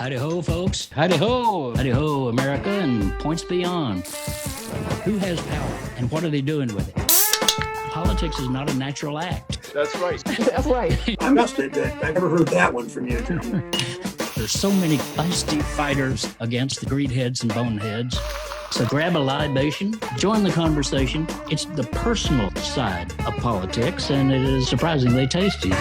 Howdy ho, folks. Howdy ho. Howdy ho, America and points beyond. Who has power and what are they doing with it? Politics is not a natural act. That's right. That's right. I must admit, I never heard that one from you, gentlemen. There's so many feisty fighters against the greedheads and boneheads. So grab a libation, join the conversation. It's the personal side of politics, and it is surprisingly tasty.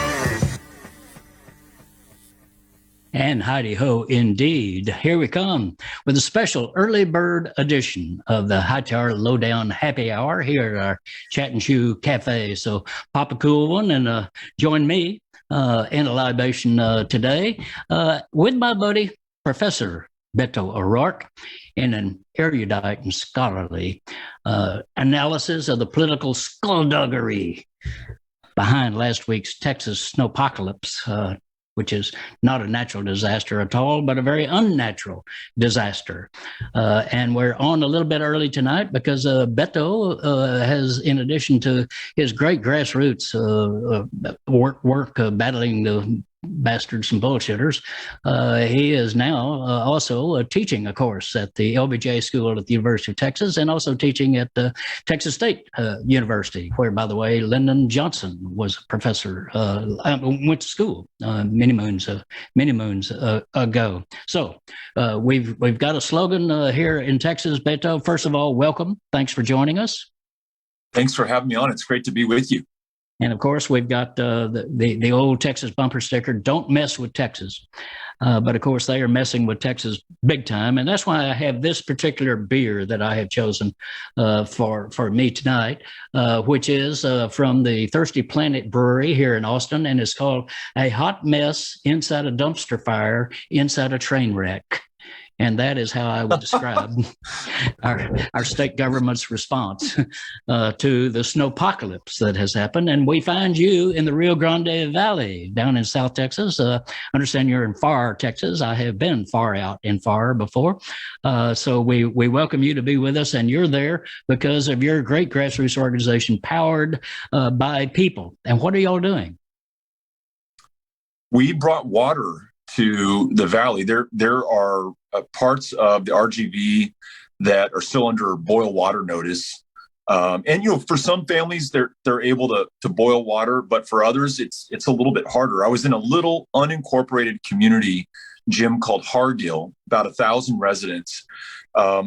And howdy ho, indeed. Here we come with a special early bird edition of the Hightower Lowdown Happy Hour here at our Chat and Chew Cafe. So pop a cool one and join me in a libation today with my buddy, Professor Beto O'Rourke, in an erudite and scholarly analysis of the political skullduggery behind last week's Texas snowpocalypse, which is not a natural disaster at all, but a very unnatural disaster. And we're on a little bit early tonight because Beto has, in addition to his great grassroots work battling the bastards and bullshitters, he is now also teaching a course at the LBJ School at the University of Texas and also teaching at Texas State University, where, by the way, Lyndon Johnson was a professor, went to school many moons ago. So we've got a slogan here in Texas. Beto, first of all, welcome. Thanks for joining us. Thanks for having me on. It's great to be with you. And of course, we've got the old Texas bumper sticker, "Don't mess with Texas." But of course, they are messing with Texas big time. And that's why I have this particular beer that I have chosen for me tonight, which is from the Thirsty Planet Brewery here in Austin. And it's called A Hot Mess Inside a Dumpster Fire Inside a Train Wreck. And that is how I would describe our state government's response to the snowpocalypse that has happened. And we find you in the Rio Grande Valley down in South Texas. I understand you're in Far, Texas. I have been far out in Far before. So we welcome you to be with us. And you're there because of your great grassroots organization powered by people. And what are y'all doing? We brought water to the valley. There are parts of the RGV that are still under boil water notice. And, for some families, they're able to boil water, but for others, it's a little bit harder. I was in a little unincorporated community, Jim, called Hargill, about 1,000 residents.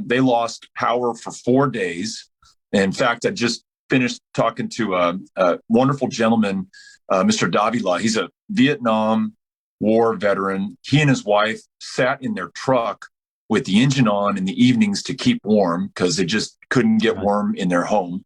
They lost power for 4 days. In fact, I just finished talking to a wonderful gentleman, Mr. Davila. He's a Vietnam War veteran. He and his wife sat in their truck with the engine on in the evenings to keep warm because they just couldn't get warm in their home.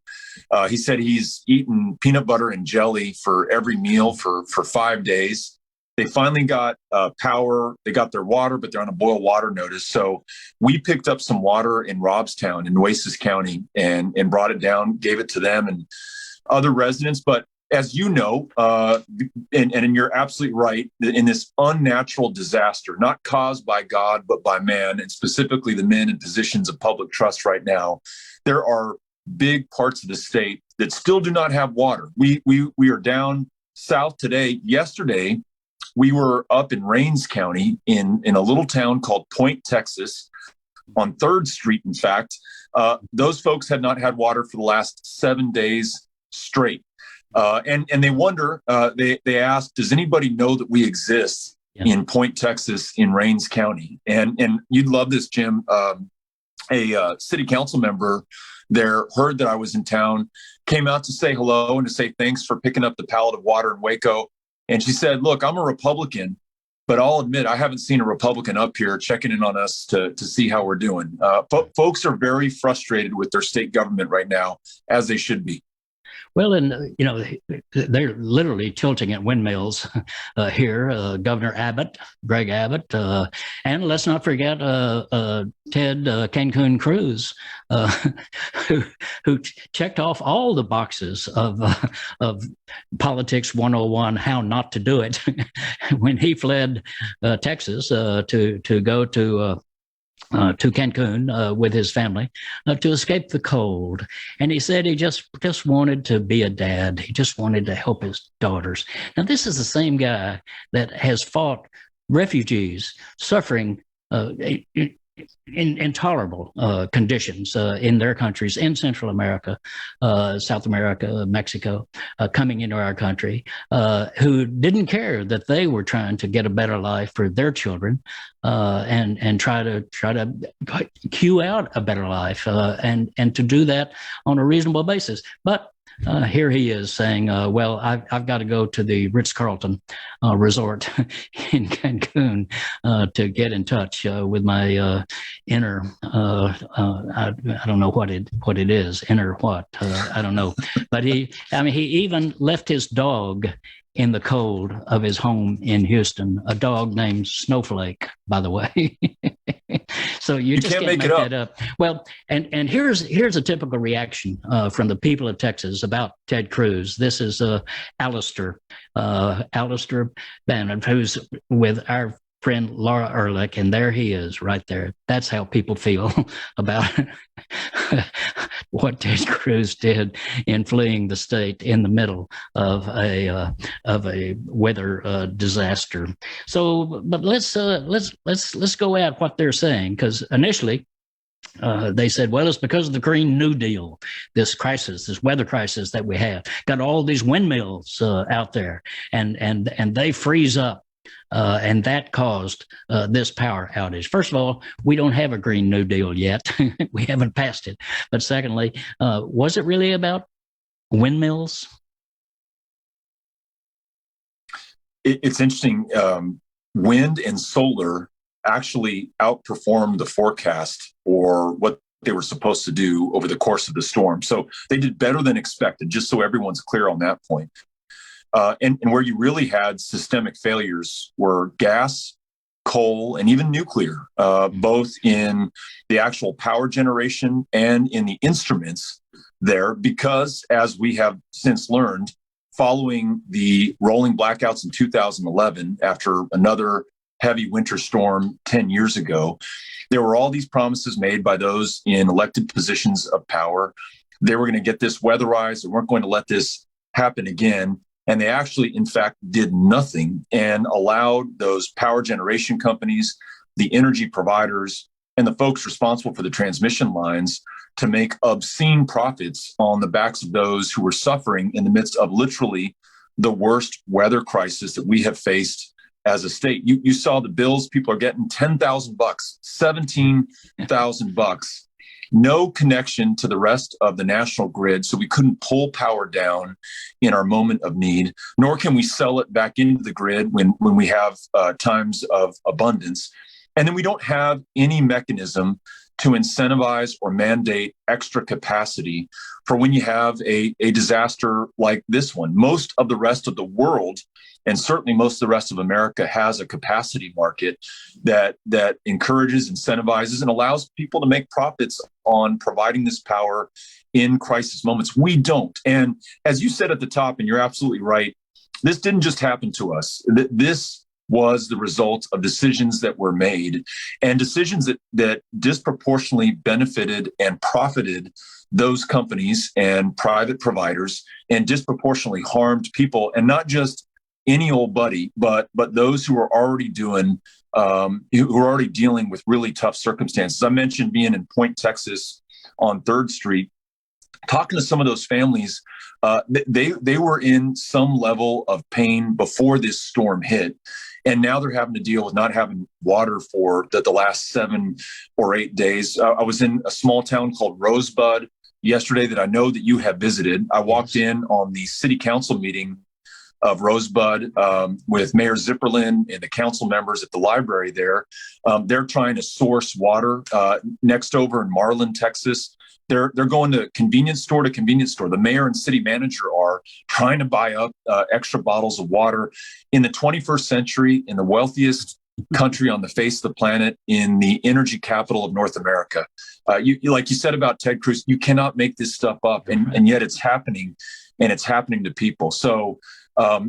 He said he's eaten peanut butter and jelly for every meal for 5 days. They finally got power. They got their water, but they're on a boil water notice. So we picked up some water in Robstown in Nueces County and brought it down, gave it to them and other residents. But as you know, and you're absolutely right, in this unnatural disaster, not caused by God, but by man, and specifically the men in positions of public trust right now, there are big parts of the state that still do not have water. We are down south today. Yesterday, we were up in Rains County in a little town called Point, Texas, on 3rd Street, in fact. Those folks had not had water for the last 7 days straight. And they wonder, they ask, does anybody know that we exist in Point, Texas, in Rains County? And you'd love this, Jim. A city council member there heard that I was in town, came out to say hello and to say thanks for picking up the pallet of water in Waco. And she said, look, I'm a Republican, but I'll admit I haven't seen a Republican up here checking in on us to see how we're doing. Folks are very frustrated with their state government right now, as they should be. Well, and, they're literally tilting at windmills here. Governor Abbott, Greg Abbott, and let's not forget Ted Cancun Cruz, who checked off all the boxes of Politics 101, how not to do it, when he fled Texas to go to Cancun with his family to escape the cold. And he said he just wanted to be a dad. He just wanted to help his daughters. Now, this is the same guy that has fought refugees suffering intolerable conditions in their countries, in Central America, South America, Mexico, coming into our country, who didn't care that they were trying to get a better life for their children, and try to queue out a better life, and to do that on a reasonable basis. But here he is saying, well, I've got to go to the Ritz-Carlton resort in Cancun to get in touch with my inner, I don't know what it is, inner what, I don't know. But he even left his dog in the cold of his home in Houston, a dog named Snowflake, by the way. So you just can't make that up. Well, and here's a typical reaction from the people of Texas about Ted Cruz. This is Alistair Bannon, who's with our friend Laura Ehrlich, and there he is right there. That's how people feel about what Ted Cruz did in fleeing the state in the middle of a weather disaster. So, but let's go at what they're saying, because initially they said, well, it's because of the Green New Deal, this crisis, this weather crisis that we have. Got all these windmills out there, and they freeze up. And that caused this power outage. First of all, we don't have a Green New Deal yet. We haven't passed it. But secondly, was it really about windmills? It's interesting. Wind and solar actually outperformed the forecast or what they were supposed to do over the course of the storm. So they did better than expected, just so everyone's clear on that point. And where you really had systemic failures were gas, coal, and even nuclear, both in the actual power generation and in the instruments there, because as we have since learned, following the rolling blackouts in 2011, after another heavy winter storm 10 years ago, there were all these promises made by those in elected positions of power. They were going to get this weatherized. They weren't going to let this happen again. And they actually, in fact, did nothing and allowed those power generation companies, the energy providers, and the folks responsible for the transmission lines to make obscene profits on the backs of those who were suffering in the midst of literally the worst weather crisis that we have faced as a state. You saw the bills. People are getting $10,000, $17,000. No connection to the rest of the national grid, so we couldn't pull power down in our moment of need, nor can we sell it back into the grid when we have times of abundance. And then we don't have any mechanism to incentivize or mandate extra capacity for when you have a disaster like this one. Most of the rest of the world, and certainly most of the rest of America, has a capacity market that encourages, incentivizes, and allows people to make profits on providing this power in crisis moments. We don't. And as you said at the top, and you're absolutely right, this didn't just happen to us. This was the result of decisions that were made, and decisions that disproportionately benefited and profited those companies and private providers, and disproportionately harmed people, and not just any old buddy, but those who are already dealing with really tough circumstances. I mentioned being in Point, Texas, on 3rd Street, talking to some of those families. They were in some level of pain before this storm hit, and now they're having to deal with not having water for the last 7 or 8 days. I was in a small town called Rosebud yesterday that I know that you have visited. I walked in on the city council meeting of Rosebud with Mayor Zipperlin and the council members at the library there. They're trying to source water. Next over in Marlin, Texas, they're going to convenience store to convenience store. The mayor and city manager are trying to buy up extra bottles of water. In the 21st century, in the wealthiest country on the face of the planet, in the energy capital of North America, you like you said about Ted Cruz, you cannot make this stuff up, and yet it's happening, and it's happening to people. So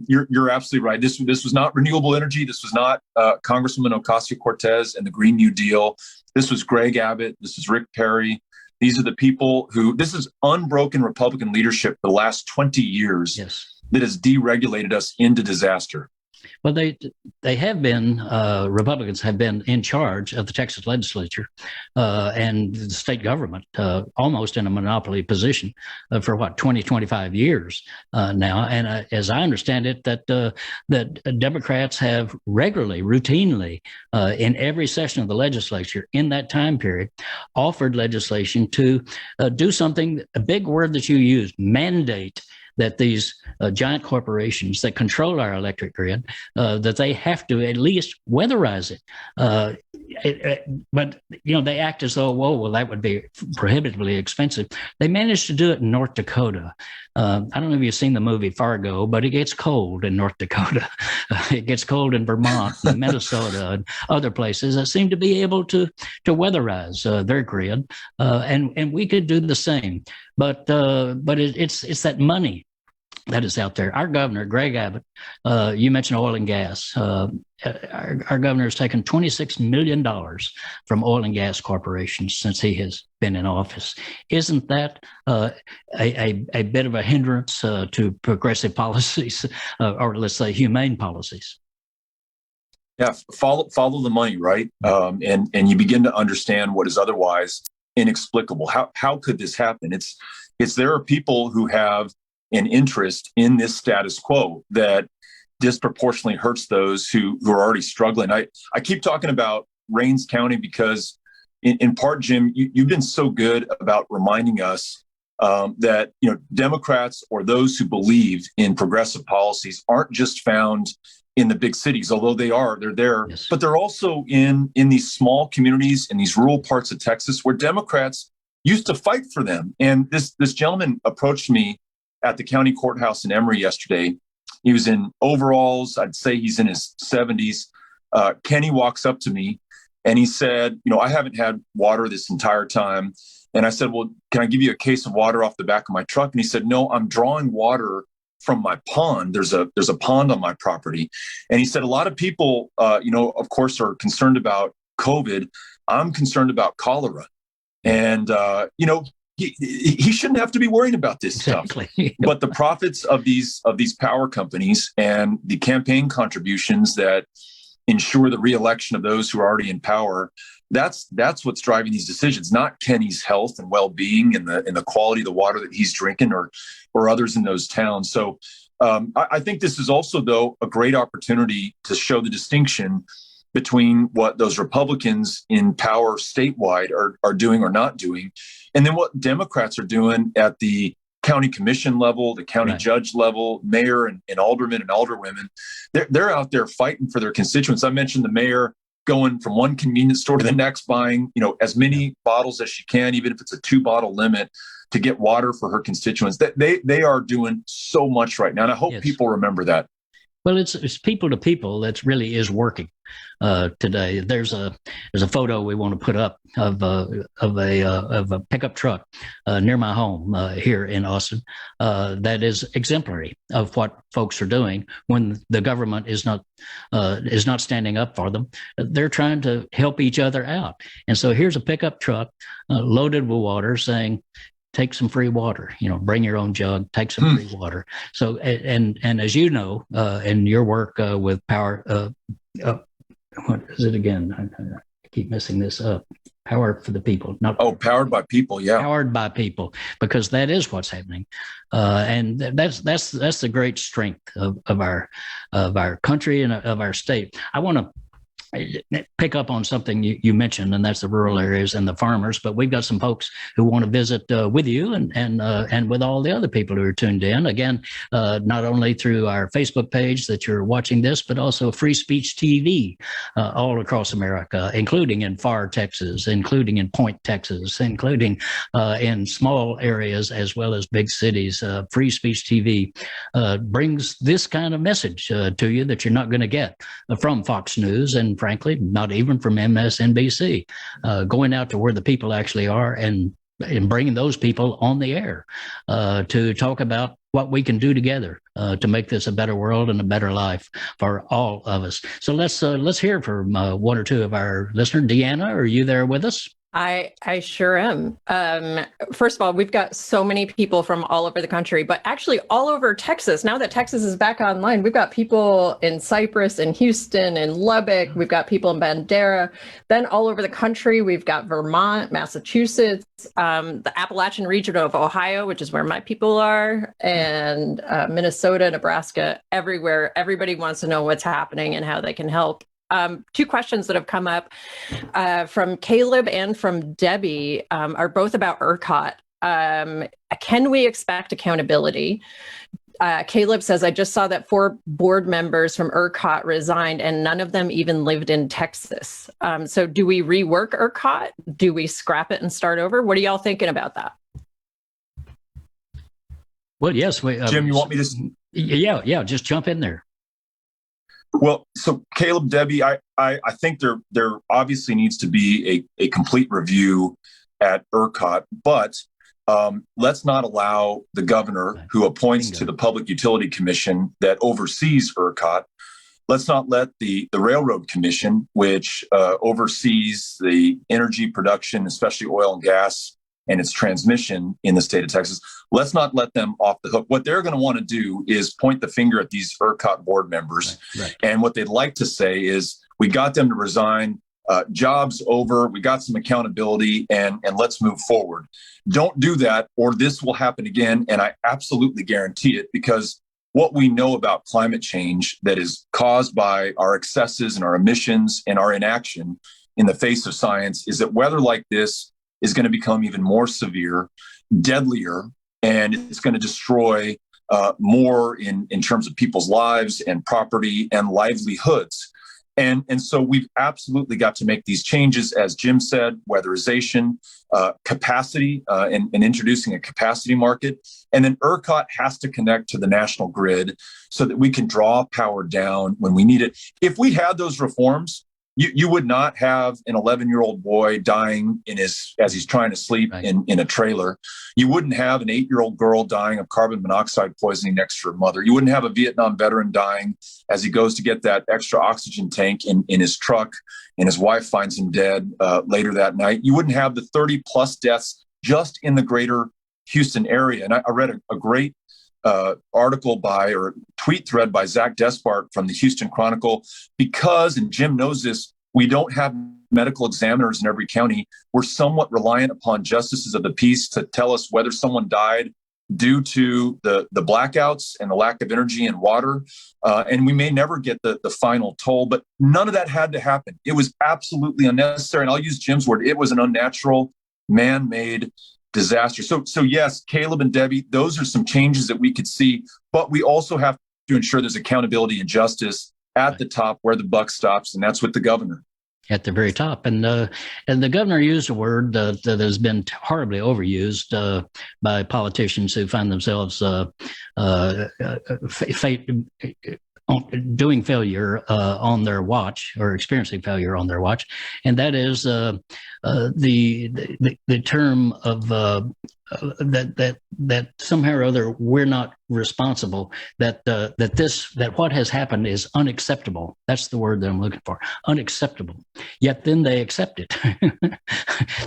you're absolutely right. This was not renewable energy. This was not Congresswoman Ocasio-Cortez and the Green New Deal. This was Greg Abbott. This is Rick Perry. These are the people this is unbroken Republican leadership for the last 20 years. Yes. That has deregulated us into disaster. Well, they have been Republicans have been in charge of the Texas legislature and the state government, almost in a monopoly position for 25 years now. And as I understand it, that Democrats have regularly, routinely, in every session of the legislature in that time period, offered legislation to do something. A big word that you used, mandate, that these giant corporations that control our electric grid, that they have to at least weatherize it. But, they act as though, well, that would be prohibitively expensive. They managed to do it in North Dakota. I don't know if you've seen the movie Fargo, but it gets cold in North Dakota. It gets cold in Vermont and Minnesota and other places that seem to be able to weatherize their grid. And we could do the same. But it's that money that is out there. Our governor, Greg Abbott, you mentioned oil and gas. Our governor has taken $26 million from oil and gas corporations since he has been in office. Isn't that a bit of a hindrance to progressive policies, or let's say humane policies? Yeah, follow the money, right? And you begin to understand what is otherwise inexplicable. How could this happen? It's there are people who have an interest in this status quo that disproportionately hurts those who are already struggling. I keep talking about Rains County because in part, Jim, you've been so good about reminding us that Democrats or those who believe in progressive policies aren't just found in the big cities, although they're there, yes. But they're also in these small communities in these rural parts of Texas where Democrats used to fight for them. And this gentleman approached me at the county courthouse in Emory yesterday. He was in overalls. I'd say he's in his 70s. Kenny walks up to me and he said, I haven't had water this entire time. And I said, well, can I give you a case of water off the back of my truck? And he said, no, I'm drawing water from my pond. There's a pond on my property. And he said, a lot of people, of course, are concerned about COVID. I'm concerned about cholera. And, he shouldn't have to be worrying about this exactly. stuff. But the profits of these power companies and the campaign contributions that ensure the reelection of those who are already in power, that's what's driving these decisions, not Kenny's health and well-being and the quality of the water that he's drinking or others in those towns. So I think this is also, though, a great opportunity to show the distinction between what those Republicans in power statewide are doing or not doing, and then what Democrats are doing at the county commission level, the county right. judge level, mayor and aldermen and alderwomen. They're out there fighting for their constituents. I mentioned the mayor going from one convenience store to the next, buying as many bottles as she can, even if it's a 2-bottle limit, to get water for her constituents. They are doing so much right now, and I hope yes. people remember that. Well, it's people to people that really is working today. There's a photo we want to put up of a pickup truck near my home here in Austin that is exemplary of what folks are doing when the government is not standing up for them. They're trying to help each other out, and so here's a pickup truck loaded with water, saying, take some free water, bring your own jug, take some free water. So, and as you know, in your work with power, what is it again? I keep messing this up. Power for the people. Powered by people. Yeah. Powered by people, because that is what's happening. And that's the great strength of our country and of our state. I want to pick up on something you mentioned, and that's the rural areas and the farmers. But we've got some folks who want to visit with you and with all the other people who are tuned in. Again, not only through our Facebook page that you're watching this, but also Free Speech TV all across America, including in Far Texas, including in Point, Texas, including in small areas as well as big cities. Free Speech TV brings this kind of message to you that you're not going to get from Fox News, and frankly, not even from MSNBC, going out to where the people actually are and bringing those people on the air to talk about what we can do together to make this a better world and a better life for all of us. So let's hear from one or two of our listeners. Deanna, are you there with us? I sure am. First of all, we've got so many people from all over the country, but actually all over Texas. Now that Texas is back online, we've got people in Cypress and Houston and Lubbock. We've got people in Bandera. Then all over the country, we've got Vermont, Massachusetts, the Appalachian region of Ohio, which is where my people are, and Minnesota, Nebraska, everywhere. Everybody wants to know what's happening and how they can help. Two questions that have come up from Caleb and from Debbie are both about ERCOT. Can we expect accountability? Caleb says, I just saw that 4 board members from ERCOT resigned and none of them even lived in Texas. So do we rework ERCOT? Do we scrap it and start over? What are y'all thinking about that? Well, yes. Jim, you want me to? Yeah, just jump in there. Well, so Caleb, Debbie, I think there obviously needs to be a complete review at ERCOT, but let's not allow the governor who appoints to the Public Utility Commission that oversees ERCOT. Let's not let the Railroad Commission, which oversees the energy production, especially oil and gas, and its transmission in the state of Texas, let's not let them off the hook. What they're going to want to do is point the finger at these ERCOT board members. Right. And what they'd like to say is, we got them to resign, job's over, we got some accountability, and let's move forward. Don't do that, or this will happen again. And I absolutely guarantee it, because what we know about climate change that is caused by our excesses and our emissions and our inaction in the face of science is that weather like this is going to become even more severe, deadlier, and it's going to destroy more in terms of people's lives and property and livelihoods. And so we've absolutely got to make these changes, as Jim said, weatherization, capacity, and introducing a capacity market. And then ERCOT has to connect to the national grid so that we can draw power down when we need it. If we had those reforms, you would not have an 11-year-old boy dying as he's trying to sleep in a trailer. You wouldn't have an 8-year-old girl dying of carbon monoxide poisoning next to her mother. You wouldn't have a Vietnam veteran dying as he goes to get that extra oxygen tank in his truck and his wife finds him dead later that night. You wouldn't have the 30 plus deaths just in the greater Houston area. And I read a great article or tweet thread by Zach Despart from the Houston Chronicle, because, and Jim knows this, we don't have medical examiners in every county. We're somewhat reliant upon justices of the peace to tell us whether someone died due to the blackouts and the lack of energy and water. And we may never get the final toll, but none of that had to happen. It was absolutely unnecessary. And I'll use Jim's word. It was an unnatural, man-made disaster. So yes, Caleb and Debbie, those are some changes that we could see, but we also have to ensure there's accountability and justice at the top where the buck stops, and that's with the governor. At the very top. And the governor used a word that has been horribly overused by politicians who find themselves doing failure on their watch, or experiencing failure on their watch, and that is the term of that somehow or other we're not responsible. That what has happened is unacceptable. That's the word that I'm looking for. Unacceptable. Yet then they accept it.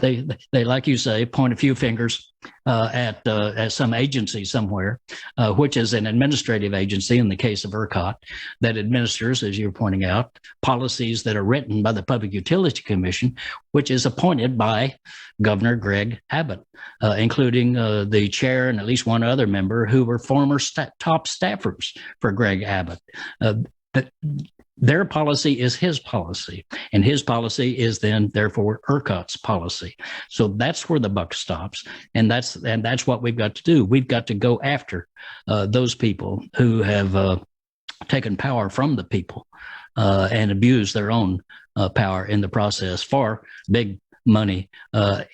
They like you say, point a few fingers at some agency somewhere, which is an administrative agency in the case of ERCOT, that administers, as you're pointing out, policies that are written by the Public Utility Commission, which is appointed by Governor Greg Abbott, including the chair and at least one other member who were former top staffers for Greg Abbott. Their policy is his policy, and his policy is then therefore ERCOT's policy. So that's where the buck stops, and that's what we've got to do. We've got to go after those people who have taken power from the people and abused their own power in the process for big money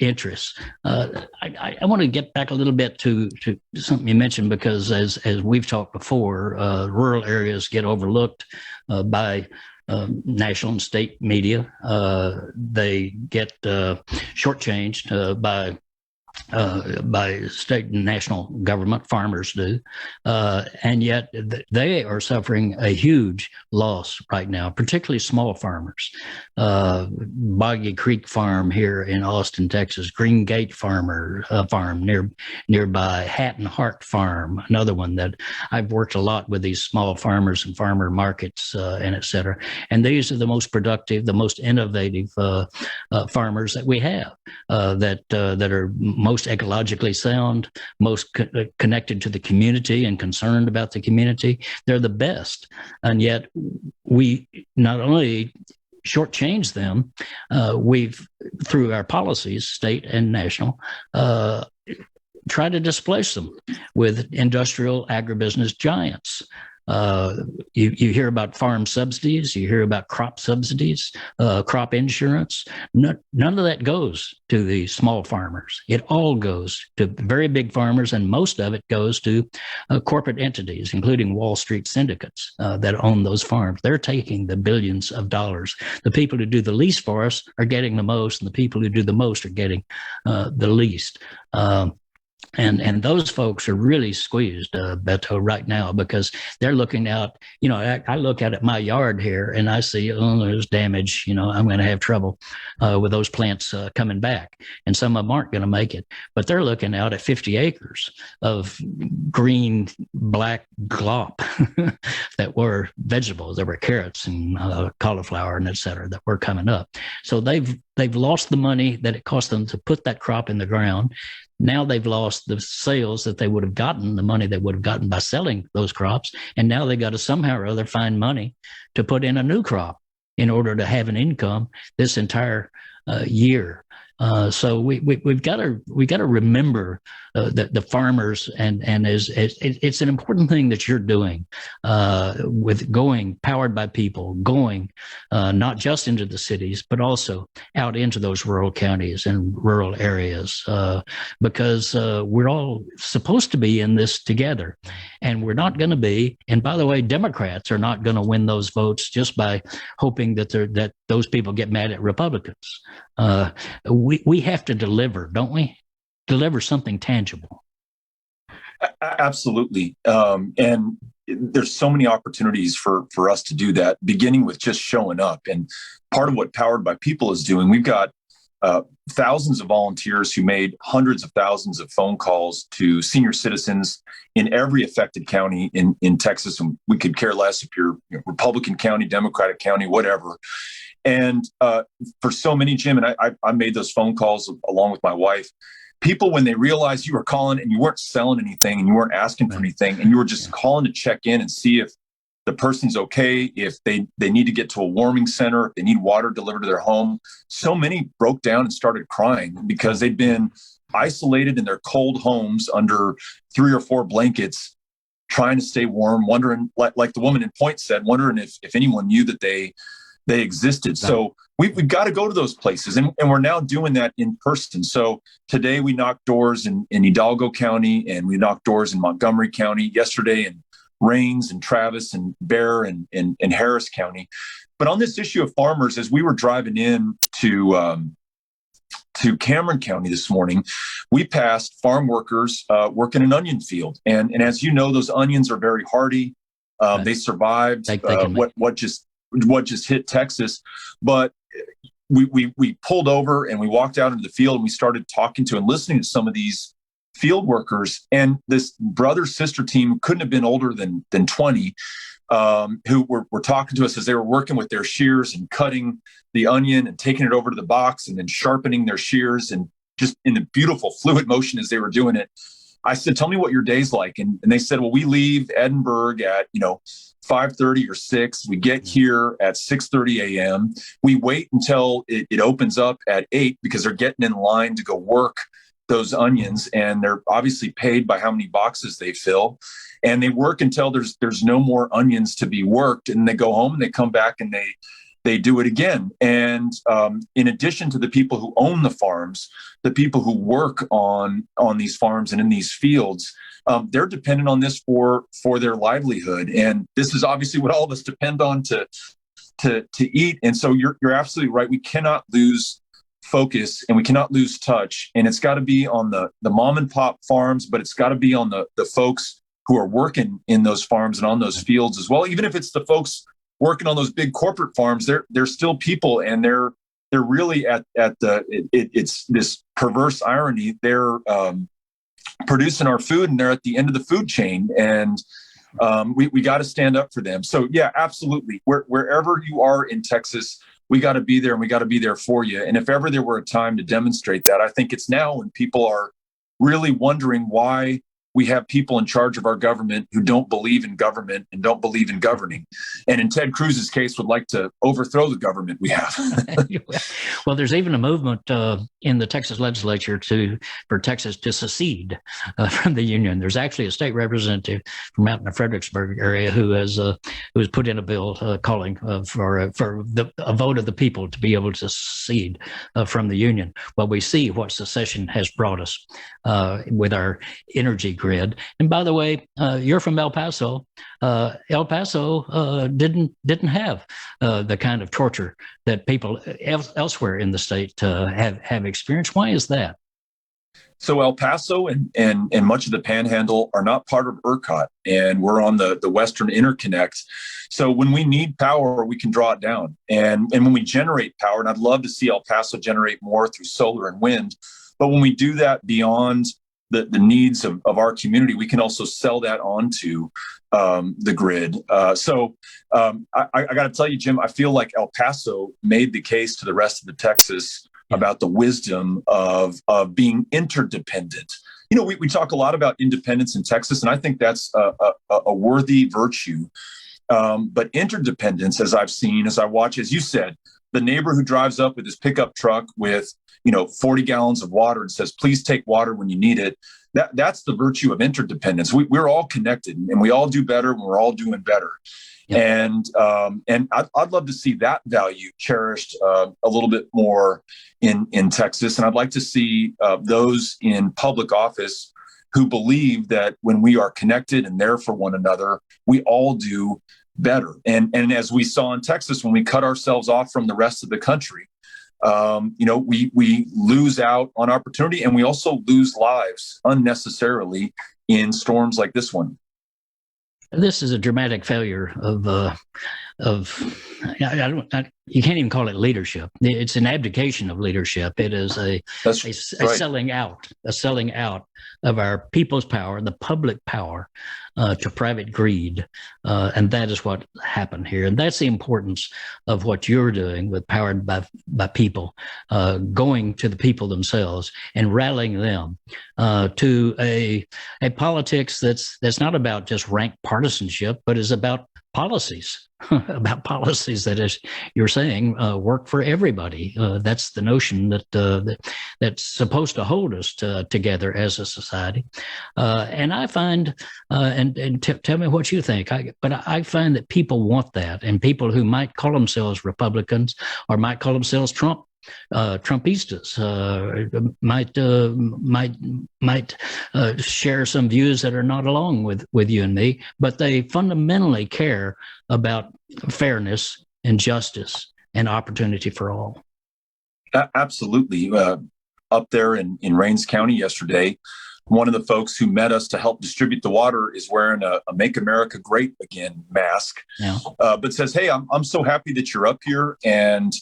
interests. I want to get back a little bit to something you mentioned, because as we've talked before, rural areas get overlooked by national and state media. They get shortchanged by by state and national government, farmers do. And yet they are suffering a huge loss right now, particularly small farmers. Boggy Creek Farm here in Austin, Texas, Green Gate Farm nearby, Hatton Hart Farm, another one that I've worked a lot with these small farmers and farmer markets and et cetera. And these are the most productive, the most innovative farmers that we have that are most ecologically sound, most connected to the community and concerned about the community. They're the best. And yet we not only shortchange them, we've, through our policies, state and national, try to displace them with industrial agribusiness giants. You hear about farm subsidies, you hear about crop subsidies, crop insurance. None of that goes to the small farmers. It all goes to very big farmers, and most of it goes to corporate entities, including Wall Street syndicates that own those farms. They're taking the billions of dollars. The people who do the least for us are getting the most, and the people who do the most are getting the least. And those folks are really squeezed, Beto, right now, because they're looking out. I look out at my yard here and I see, there's damage. I'm going to have trouble with those plants coming back. And some of them aren't going to make it. But they're looking out at 50 acres of green, black glop that were vegetables. There were carrots and cauliflower and et cetera that were coming up. So they've lost the money that it cost them to put that crop in the ground. Now they've lost the sales that they would have gotten, the money they would have gotten by selling those crops. And now they got to somehow or other find money to put in a new crop in order to have an income this entire year. So we've got to remember that the farmers and it's an important thing that you're doing with going powered by people, going not just into the cities but also out into those rural counties and rural areas because we're all supposed to be in this together, and we're not going to be. And by the way, Democrats are not going to win those votes just by hoping that those people get mad at Republicans. We have to deliver, don't we? Deliver something tangible. Absolutely. And there's so many opportunities for us to do that, beginning with just showing up. And part of what Powered by People is doing, we've got thousands of volunteers who made hundreds of thousands of phone calls to senior citizens in every affected county in Texas. And we could care less if you're Republican county, Democratic county, whatever. And for so many, Jim, and I made those phone calls along with my wife, people, when they realized you were calling and you weren't selling anything and you weren't asking for anything and you were just calling to check in and see if the person's okay, if they need to get to a warming center, if they need water delivered to their home. So many broke down and started crying because they'd been isolated in their cold homes under 3 or 4 blankets, trying to stay warm, wondering, like the woman in Point said, wondering if anyone knew that they existed. So we've got to go to those places, and we're now doing that in person. So today we knocked doors in Hidalgo County, and we knocked doors in Montgomery County, yesterday in Rains and Travis and Bear and Harris County. But on this issue of farmers, as we were driving in to Cameron County this morning, we passed farm workers working an onion field. And as you know, those onions are very hardy. They survived what just hit Texas. But we pulled over and we walked out into the field and we started talking to and listening to some of these field workers. And this brother-sister team couldn't have been older than 20, who were talking to us as they were working with their shears and cutting the onion and taking it over to the box and then sharpening their shears, and just in the beautiful fluid motion as they were doing it. I said, tell me what your day's like. And they said, well, we leave Edinburgh at, 5:30 or 6. We get here at 6:30 a.m. We wait until it opens up at 8 because they're getting in line to go work those onions, and they're obviously paid by how many boxes they fill. And they work until there's no more onions to be worked, and they go home and they come back and they do it again. And in addition to the people who own the farms, the people who work on these farms and in these fields, they're dependent on this for their livelihood. And this is obviously what all of us depend on to eat. And so you're absolutely right. We cannot lose focus and we cannot lose touch. And it's got to be on the mom and pop farms, but it's got to be on the folks who are working in those farms and on those fields as well. Even if it's the folks working on those big corporate farms, they're still people, and they're really at it's this perverse irony. They're producing our food, and they're at the end of the food chain, and we got to stand up for them. So yeah, absolutely. Wherever you are in Texas, we got to be there, and we got to be there for you. And if ever there were a time to demonstrate that, I think it's now, when people are really wondering why we have people in charge of our government who don't believe in government and don't believe in governing. And in Ted Cruz's case, would like to overthrow the government we have. Well, there's even a movement in the Texas legislature for Texas to secede from the Union. There's actually a state representative from out in the Fredericksburg area who has put in a bill calling for a vote of the people to be able to secede from the Union. Well, we see what secession has brought us with our energy grid. And by the way, you're from El Paso. El Paso didn't have the kind of torture that people elsewhere in the state have experienced. Why is that? So El Paso and much of the Panhandle are not part of ERCOT, and we're on the Western Interconnect. So when we need power, we can draw it down. And when we generate power, and I'd love to see El Paso generate more through solar and wind, but when we do that beyond the needs of our community, we can also sell that onto the grid. So I got to tell you, Jim, I feel like El Paso made the case to the rest of the Texas about the wisdom of being interdependent. You know, we talk a lot about independence in Texas, and I think that's a worthy virtue. But interdependence, as I've seen, as I watch, as you said, the neighbor who drives up with his pickup truck with 40 gallons of water and says, please take water when you need it. That's the virtue of interdependence. We're all connected, and we all do better when we're all doing better. Yep. And I'd love to see that value cherished a little bit more in Texas. And I'd like to see those in public office who believe that when we are connected and there for one another, we all do better. And as we saw in Texas, when we cut ourselves off from the rest of the country, we lose out on opportunity, and we also lose lives unnecessarily in storms like this one. This is a dramatic failure you can't even call it leadership. It's an abdication of leadership. It is a selling out of our people's power, the public power, to private greed. And that is what happened here. And that's the importance of what you're doing with Powered by People, going to the people themselves and rallying them to a politics that's not about just rank partisanship, but is about policies, that, as you're saying, work for everybody. That's the notion that's supposed to hold us together as a society. And I find, tell me what you think, but I find that people want that, and people who might call themselves Republicans or might call themselves Trumpistas might share some views that are not along with you and me, but they fundamentally care about fairness and justice and opportunity for all. Absolutely. Up there in Rains County yesterday, one of the folks who met us to help distribute the water is wearing a Make America Great Again mask, but says, hey, I'm so happy that you're up here, and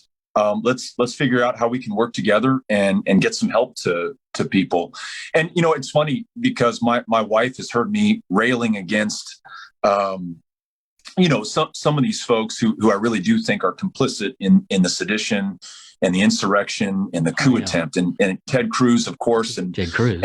let's figure out how we can work together and get some help to people. And, it's funny because my wife has heard me railing against, some of these folks who I really do think are complicit in the sedition and the insurrection and the coup attempt, and Ted Cruz, of course. And Ted Cruz.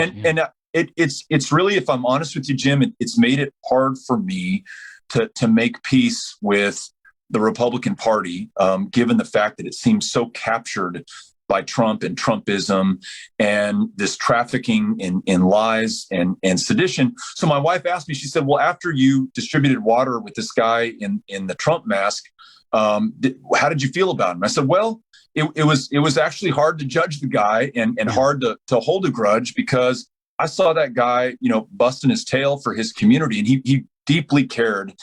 It's really, if I'm honest with you, Jim, it's made it hard for me to make peace with the Republican Party, given the fact that it seems so captured by Trump and Trumpism and this trafficking in lies and sedition. So my wife asked me, she said, well, after you distributed water with this guy in the Trump mask, how did you feel about him? I said, well, it was actually hard to judge the guy and hard to hold a grudge, because I saw that guy, busting his tail for his community, and he deeply cared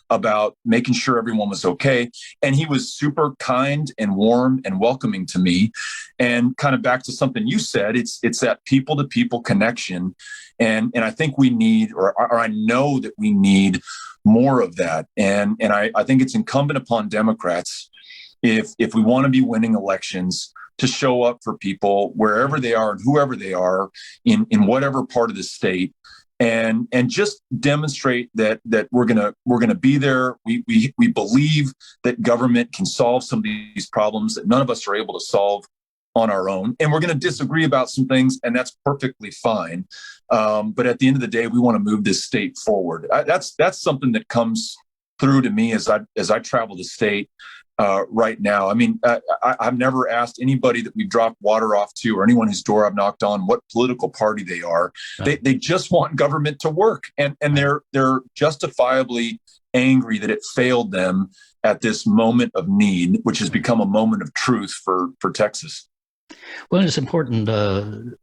about making sure everyone was okay. And he was super kind and warm and welcoming to me. And kind of back to something you said, it's that people to people connection. And I think we need, or I know that we need more of that. And I think it's incumbent upon Democrats, if we want to be winning elections, to show up for people wherever they are and whoever they are in whatever part of the state, and just demonstrate that we're gonna be there. We believe that government can solve some of these problems that none of us are able to solve on our own, and we're going to disagree about some things, and that's perfectly fine. But at the end of the day, we want to move this state forward. That's something that comes through to me as I travel the state right now. I mean, I've never asked anybody that we've dropped water off to, or anyone whose door I've knocked on, what political party they are. Right. They just want government to work, and they're justifiably angry that it failed them at this moment of need, which has become a moment of truth for Texas. Well, it's important. A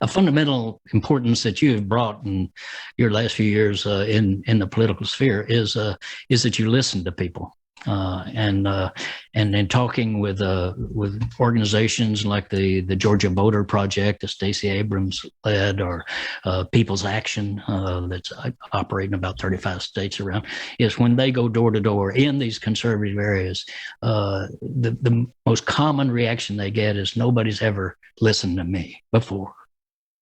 fundamental importance that you have brought in your last few years in the political sphere is that you listen to people. And in talking with organizations like the Georgia Voter Project that Stacey Abrams led, or People's Action that's operating about 35 states around, is when they go door to door in these conservative areas, the most common reaction they get is, nobody's ever listened to me before.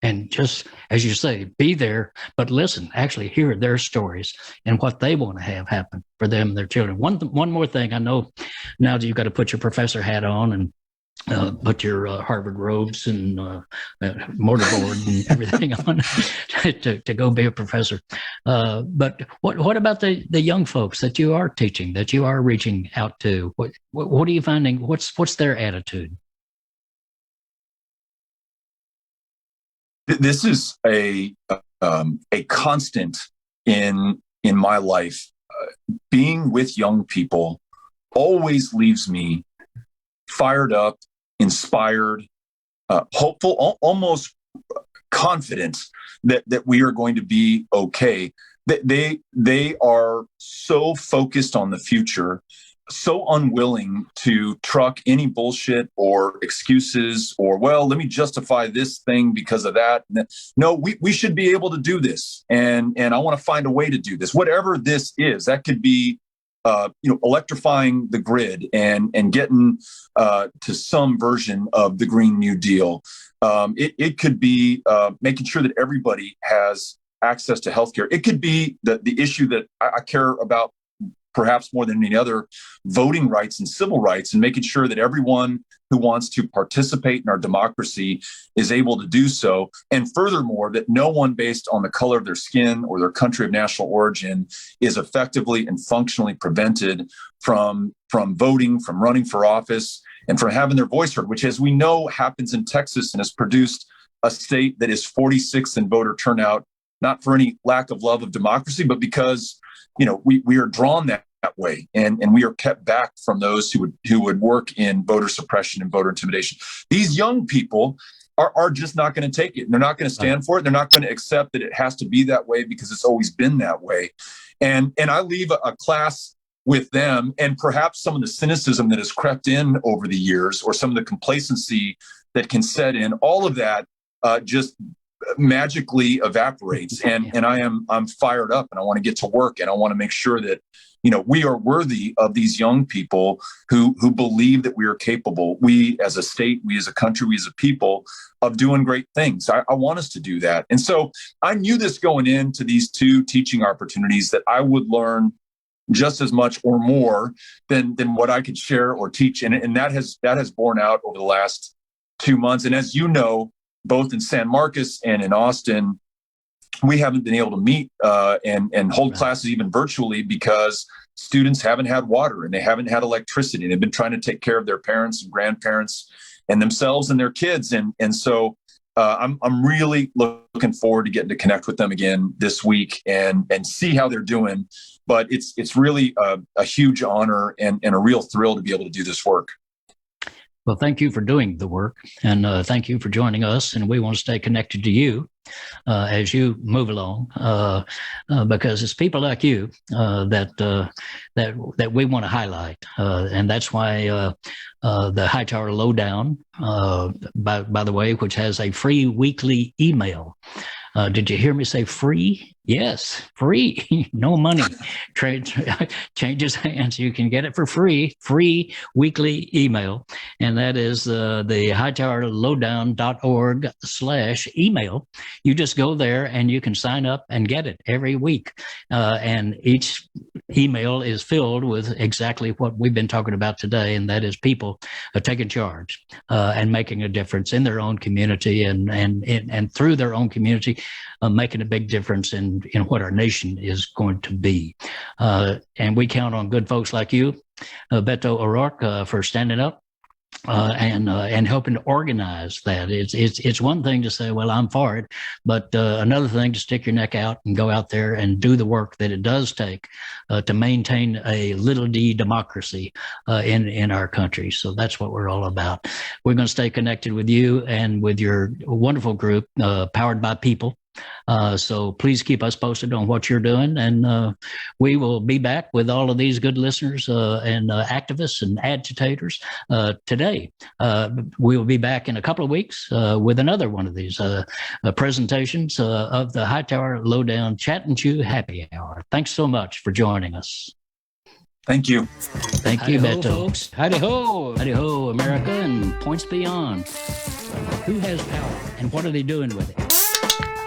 And just, as you say, be there, but listen, actually hear their stories and what they want to have happen for them and their children. One more thing, I know now that you've got to put your professor hat on and put your Harvard robes and mortarboard and everything on to go be a professor. But what about the young folks that you are teaching, that you are reaching out to? What are you finding? What's their attitude? This is a constant in my life. Being with young people always leaves me fired up, inspired, hopeful, almost confident that we are going to be okay. They are so focused on the future, so unwilling to truck any bullshit or excuses, or, well, let me justify this thing because of that. No, we should be able to do this. And I want to find a way to do this. Whatever this is, that could be, electrifying the grid and getting to some version of the Green New Deal. It could be making sure that everybody has access to healthcare. It could be the issue that I care about perhaps more than any other, voting rights and civil rights, and making sure that everyone who wants to participate in our democracy is able to do so. And furthermore, that no one based on the color of their skin or their country of national origin is effectively and functionally prevented from voting, from running for office, and from having their voice heard, which, as we know, happens in Texas and has produced a state that is 46th in voter turnout, not for any lack of love of democracy, but because we are drawn that way, and we are kept back from those who would work in voter suppression and voter intimidation. These young people are just not going to take it. They're not going to stand for it. They're not going to accept that it has to be that way because it's always been that way. And I leave a class with them, and perhaps some of the cynicism that has crept in over the years, or some of the complacency that can set in, all of that just magically evaporates. And I'm fired up, and I want to get to work, and I want to make sure that we are worthy of these young people who believe that we are capable, we as a state, we as a country, we as a people, of doing great things. I want us to do that. And so I knew this going into these two teaching opportunities, that I would learn just as much or more than what I could share or teach. And that has borne out over the last 2 months. And as you know, both in San Marcos and in Austin, we haven't been able to meet and hold classes even virtually because students haven't had water and they haven't had electricity, and they've been trying to take care of their parents and grandparents and themselves and their kids. And so I'm really looking forward to getting to connect with them again this week and see how they're doing. But it's really a huge honor and a real thrill to be able to do this work. Well, thank you for doing the work, and thank you for joining us. And we want to stay connected to you as you move along, because it's people like you that we want to highlight, and that's why the Hightower Lowdown, by the way, which has a free weekly email. Did you hear me say free? Yes, free, no money. Changes hands. You can get it for free weekly email. And that is the hightowerlowdown.org/email. You just go there and you can sign up and get it every week. And each email is filled with exactly what we've been talking about today. And that is people taking charge and making a difference in their own community and through their own community, making a big difference in what our nation is going to be. And we count on good folks like you, Beto O'Rourke, for standing up and helping to organize that. It's one thing to say, well, I'm for it, but another thing to stick your neck out and go out there and do the work that it does take to maintain a little d democracy in our country. So that's what we're all about. We're going to stay connected with you and with your wonderful group, Powered by People. So please keep us posted on what you're doing, and we will be back with all of these good listeners and activists and agitators today. We will be back in a couple of weeks with another one of these presentations of the Hightower Lowdown Chat and Chew Happy Hour. Thanks so much for joining us. Thank you. Thank you, Beto. Folks. Howdy ho, America and points beyond. Who has power and what are they doing with it?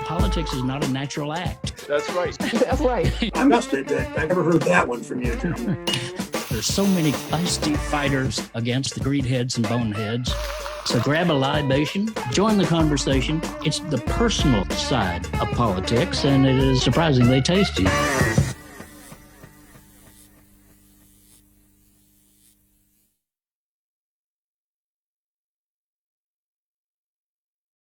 Politics is not a natural act. That's right. That's right. I must admit, I never heard that one from you, Joe. There's so many feisty fighters against the greedheads and boneheads. So grab a libation, join the conversation. It's the personal side of politics, and it is surprisingly tasty.